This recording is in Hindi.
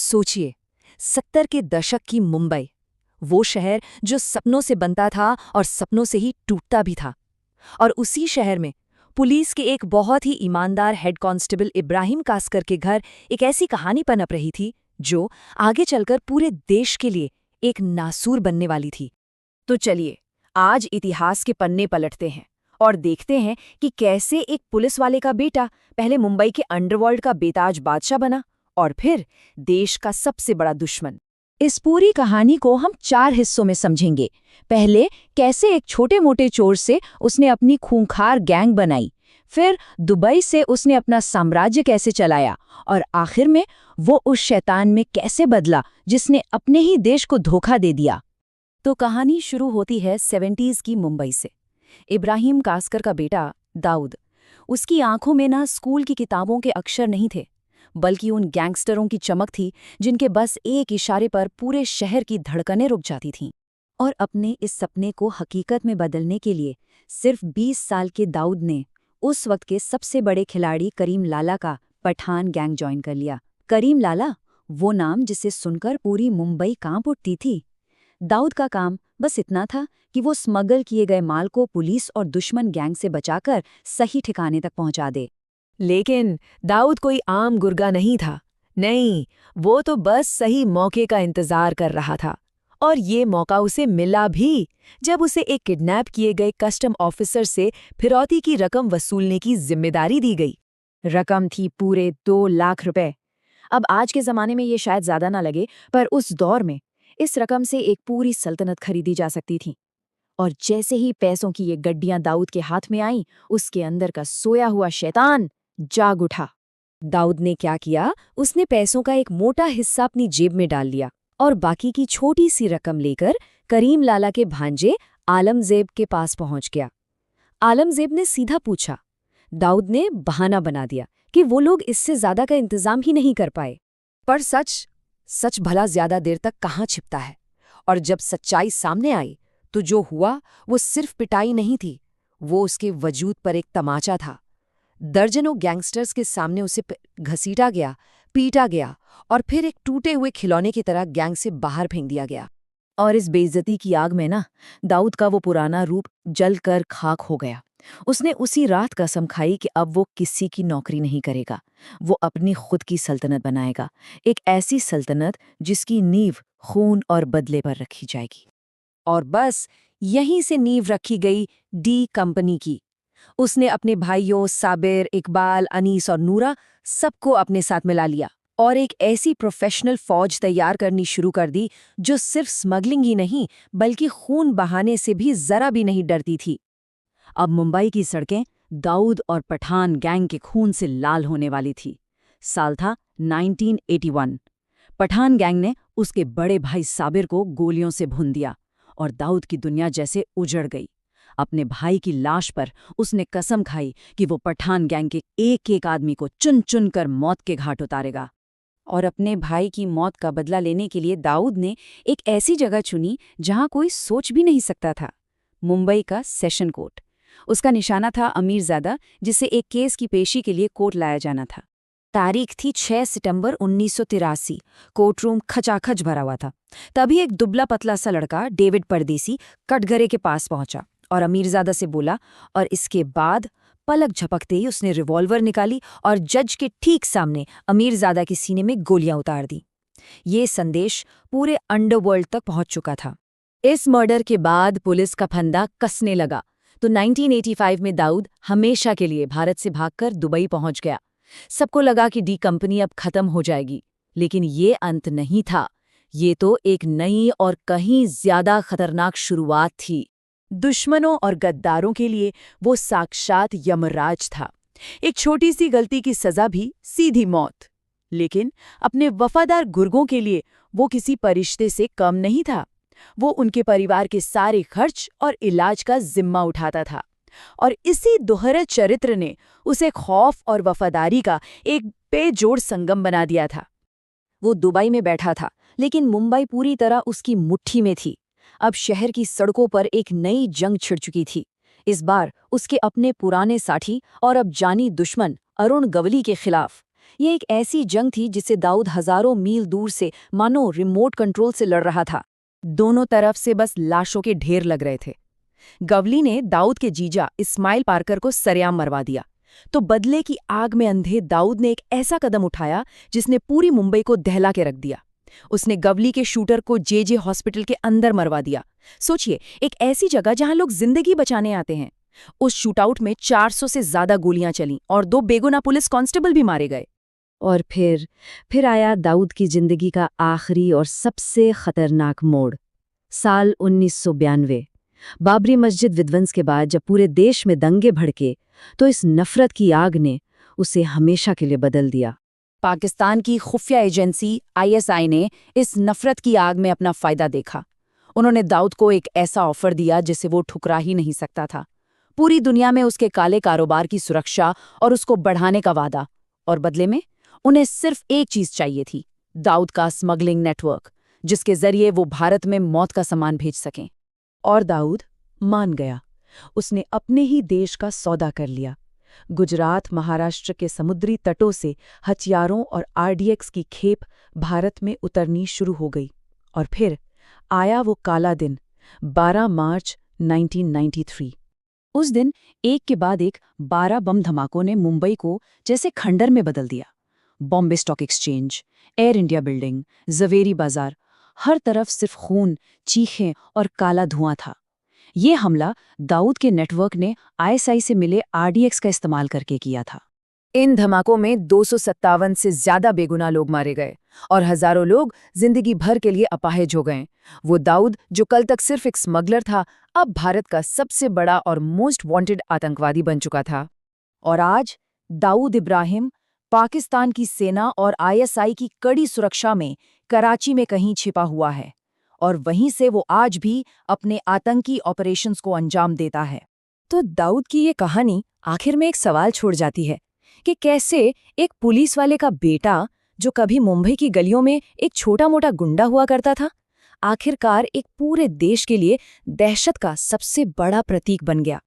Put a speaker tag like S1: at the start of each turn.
S1: सोचिए, 70 के दशक की मुंबई, वो शहर जो सपनों से बनता था और सपनों से ही टूटता भी था। और उसी शहर में पुलिस के एक बहुत ही ईमानदार हेड कांस्टेबल इब्राहिम कास्कर के घर एक ऐसी कहानी पनप रही थी जो आगे चलकर पूरे देश के लिए एक नासूर बनने वाली थी। तो चलिए, आज इतिहास के पन्ने पलटते हैं और देखते हैं कि कैसे एक पुलिस वाले का बेटा पहले मुंबई के अंडरवर्ल्ड का बेताज बादशाह बना और फिर देश का सबसे बड़ा दुश्मन।
S2: इस पूरी कहानी को हम 4 हिस्सों में समझेंगे। पहले, कैसे एक छोटे मोटे चोर से उसने अपनी खूंखार गैंग बनाई, फिर दुबई से उसने अपना साम्राज्य कैसे चलाया, और आखिर में वो उस शैतान में कैसे बदला जिसने अपने ही देश को धोखा दे दिया।
S1: तो कहानी शुरू होती है 70s की मुंबई से। इब्राहिम कास्कर का बेटा दाऊद, उसकी आंखों में ना स्कूल की किताबों के अक्षर नहीं थे, बल्कि उन गैंगस्टरों की चमक थी जिनके बस एक इशारे पर पूरे शहर की धड़कनें रुक जाती थीं। और अपने इस सपने को हकीकत में बदलने के लिए सिर्फ 20 साल के दाऊद ने उस वक्त के सबसे बड़े खिलाड़ी करीम लाला का पठान गैंग ज्वाइन कर लिया। करीम लाला, वो नाम जिसे सुनकर पूरी मुंबई कांप उठती थी। दाऊद का काम बस इतना था कि वो स्मगल किए गए माल को पुलिस और दुश्मन गैंग से बचाकर सही ठिकाने तक पहुंचा दे।
S3: लेकिन दाऊद कोई आम गुर्गा नहीं था। नहीं, वो तो बस सही मौके का इंतजार कर रहा था। और ये मौका उसे मिला भी, जब उसे एक किडनैप किए गए कस्टम ऑफिसर से फिरौती की रकम वसूलने की जिम्मेदारी दी गई।
S1: रकम थी पूरे 2 लाख रुपए। अब आज के ज़माने में ये शायद ज़्यादा ना लगे, पर उस दौर में इस रकम से एक पूरी सल्तनत खरीदी जा सकती थी। और जैसे ही पैसों की ये गड्डियां दाऊद के हाथ में आईं, उसके अंदर का सोया हुआ शैतान जाग उठा। दाऊद ने क्या किया, उसने पैसों का एक मोटा हिस्सा अपनी जेब में डाल लिया और बाकी की छोटी सी रकम लेकर करीम लाला के भांजे आलमजेब के पास पहुंच गया। आलमजेब ने सीधा पूछा। दाऊद ने बहाना बना दिया कि वो लोग इससे ज्यादा का इंतजाम ही नहीं कर पाए। पर सच भला ज्यादा देर तक कहाँ छिपता है। और जब सच्चाई सामने आई तो जो हुआ वो सिर्फ पिटाई नहीं थी, वो उसके वजूद पर एक तमाचा था। दर्जनों गैंगस्टर्स के सामने उसे घसीटा गया, पीटा गया और फिर एक टूटे हुए खिलौने की तरह गैंग से बाहर फेंक दिया गया। और इस बेइज्जती की आग में ना, दाऊद का वो पुराना रूप जलकर खाक हो गया। उसने उसी रात कसम खाई कि अब वो किसी की नौकरी नहीं करेगा, वो अपनी खुद की सल्तनत बनाएगा, एक ऐसी सल्तनत जिसकी नींव खून और बदले पर रखी जाएगी। और बस यहीं से नींव रखी गई डी कंपनी की। उसने अपने भाइयों साबिर, इकबाल, अनीस और नूरा सबको अपने साथ मिला लिया और एक ऐसी प्रोफेशनल फौज तैयार करनी शुरू कर दी जो सिर्फ स्मगलिंग ही नहीं बल्कि खून बहाने से भी जरा भी नहीं डरती थी। अब मुंबई की सड़कें दाऊद और पठान गैंग के खून से लाल होने वाली थी। साल था 1981। पठान गैंग ने उसके बड़े भाई साबिर को गोलियों से भून दिया और दाऊद की दुनिया जैसे उजड़ गई। अपने भाई की लाश पर उसने कसम खाई कि वो पठान गैंग के एक एक आदमी को चुन चुन कर मौत के घाट उतारेगा। और अपने भाई की मौत का बदला लेने के लिए दाऊद ने एक ऐसी जगह चुनी जहां कोई सोच भी नहीं सकता था, मुंबई का सेशन कोर्ट। उसका निशाना था अमीरजादा, जिसे एक केस की पेशी के लिए कोर्ट लाया जाना था। तारीख थी 6 सितंबर 1983। कोर्टरूम खचाखच भरा हुआ था। तभी एक दुबला पतला सा लड़का डेविड परदेसी कटघरे के पास पहुंचा और अमीरजादा से बोला, और इसके बाद पलक झपकते ही उसने रिवॉल्वर निकाली और जज के ठीक सामने अमीरजादा के सीने में गोलियां उतार दी। ये संदेश पूरे अंडरवर्ल्ड तक पहुंच चुका था। इस मर्डर के बाद पुलिस का फंदा कसने लगा तो 1985 में दाऊद हमेशा के लिए भारत से भागकर दुबई पहुंच गया। सबको लगा कि डी कंपनी अब खत्म हो जाएगी, लेकिन ये अंत नहीं था। ये तो एक नई और कहीं ज्यादा खतरनाक शुरुआत थी। दुश्मनों और गद्दारों के लिए वो साक्षात यमराज था। एक छोटी सी गलती की सजा भी सीधी मौत। लेकिन अपने वफादार गुर्गों के लिए वो किसी परिश्ते से कम नहीं था। वो उनके परिवार के सारे खर्च और इलाज का जिम्मा उठाता था। और इसी दोहरे चरित्र ने उसे खौफ और वफादारी का एक बेजोड़ संगम बना दिया था। वो दुबई में बैठा था, लेकिन मुंबई पूरी तरह उसकी मुट्ठी में थी। अब शहर की सड़कों पर एक नई जंग छिड़ चुकी थी। इस बार उसके अपने पुराने साथी और अब जानी दुश्मन अरुण गवली के खिलाफ। ये एक ऐसी जंग थी जिसे दाऊद हजारों मील दूर से मानो रिमोट कंट्रोल से लड़ रहा था।
S3: दोनों तरफ से बस लाशों के ढेर लग रहे थे। गवली ने दाऊद के जीजा इस्माइल पार्कर को सरेआम मरवा दिया, तो बदले की आग में अंधे दाऊद ने एक ऐसा कदम उठाया जिसने पूरी मुंबई को दहला के रख दिया। उसने गवली के शूटर को जे हॉस्पिटल के अंदर मरवा दिया। सोचिए, एक ऐसी जगह जहां लोग जिंदगी बचाने आते हैं। उस शूटआउट में 400 से ज्यादा गोलियां चलीं और 2 बेगुनाह पुलिस कांस्टेबल भी मारे गए।
S1: और फिर आया दाऊद की जिंदगी का आखिरी और सबसे खतरनाक मोड़। साल 1992। बाबरी मस्जिद विध्वंस के बाद जब पूरे देश में दंगे भड़के, तो इस नफरत की आग ने उसे हमेशा के लिए बदल दिया।
S3: पाकिस्तान की खुफिया एजेंसी ISI ने इस नफरत की आग में अपना फायदा देखा। उन्होंने दाऊद को एक ऐसा ऑफर दिया जिसे वो ठुकरा ही नहीं सकता था। पूरी दुनिया में उसके काले कारोबार की सुरक्षा और उसको बढ़ाने का वादा, और बदले में उन्हें सिर्फ एक चीज चाहिए थी, दाऊद का स्मगलिंग नेटवर्क, जिसके जरिए वो भारत में मौत का सामान भेज सकें। और दाऊद मान गया। उसने अपने ही देश का सौदा कर लिया। गुजरात, महाराष्ट्र के समुद्री तटों से हथियारों और RDX की खेप भारत में उतरनी शुरू हो गई। और फिर आया वो काला दिन, 12 मार्च 1993।
S1: उस दिन एक के बाद एक 12 बम धमाकों ने मुंबई को जैसे खंडर में बदल दिया। Bombay stock exchange, Air India building, Zaveri Bazaar, हर तरफ सिर्फ खून, चीखें और काला धुआं था। ये हमला दाऊद के नेटवर्क ने ISI से मिले RDX का इस्तेमाल करके किया था।
S3: इन धमाकों में 257 से ज्यादा बेगुनाह लोग मारे गए और हजारों लोग जिंदगी भर के लिए अपाहिज हो गए। वो दाऊद, जो कल तक सिर्फ एक स्मगलर था, अब भारत का सबसे बड़ा और मोस्ट वांटेड आतंकवादी बन चुका था। और आज दाऊद इब्राहिम पाकिस्तान की सेना और ISI की कड़ी सुरक्षा में कराची में कहीं छिपा हुआ है, और वहीं से वो आज भी अपने आतंकी ऑपरेशंस को अंजाम देता है। तो दाऊद की ये कहानी आखिर में एक सवाल छोड़ जाती है कि कैसे एक पुलिस वाले का बेटा, जो कभी मुंबई की गलियों में एक छोटा-मोटा गुंडा हुआ करता था, आखिरकार एक पूरे देश के लिए दहशत का सबसे बड़ा प्रतीक बन गया।